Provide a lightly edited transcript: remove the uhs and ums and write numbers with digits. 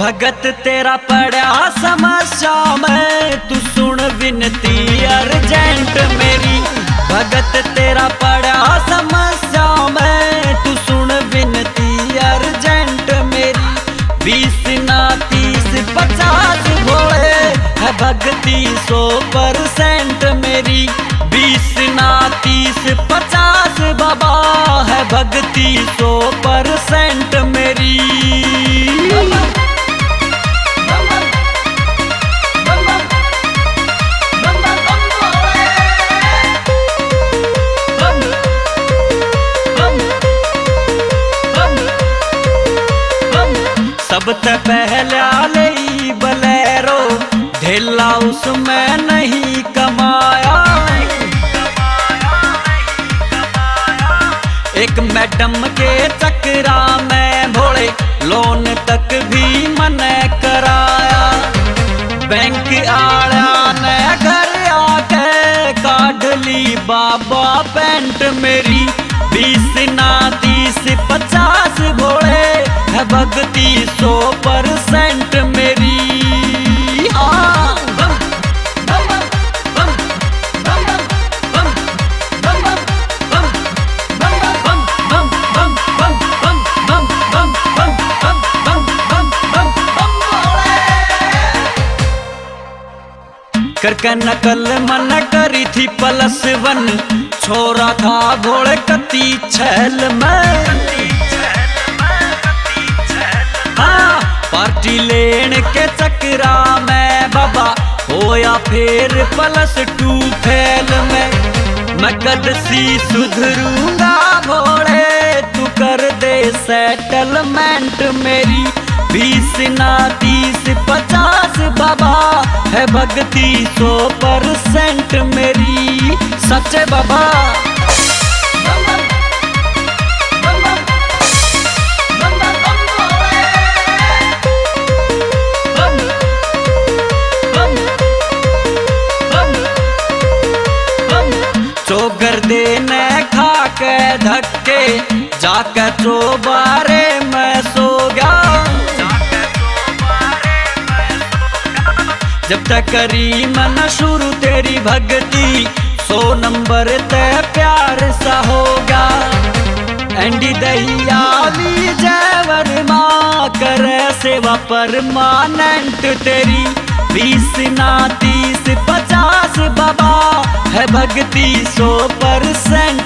भगत तेरा पड़ा समस्या में, तू सुन विनती अर्जेंट मेरी। भगत तेरा पड़ा समस्या में, तू सुन विनती अर्जेंट मेरी। 20 ना 30 50 भोले है भक्ति 100% मेरी। 20 ना 30 50 बाबा है भक्ति 100% मेरी। सबसे पहला ले बलेरो ढेला उसमें नहीं कमाया। एक मैडम के चक्रा में भोले लोन तक भी मन कराया। बैंक आया ने घर आके काढ़ ली बाबा पेंट मेरी। 20 ना 30 50 भोले है भक्ति 100% मेरी। करके नकल मन करी थी +1, छोरा था भोले कती छैल में। हाँ पार्टी लेने के चक्रा में बाबा होया फिर +2 फेल में। मैं कद सी सुधरूंगा भोले, तू कर दे सेटलमेंट मेरी। 20 ना 30 50 बाबा है भक्ति 100% मेरी। सच्चे बाबा चोगर देने खा के धक्के जाके चोबारे में सो गया। जब तक करी मन शुरू तेरी भक्ति 100 नंबर ते प्यार सा होगा। एंडी दहियाली जयवर माँ करे सेवा परमानेंट तेरी। 20 ना 30 50 बाबा है भक्ति 100%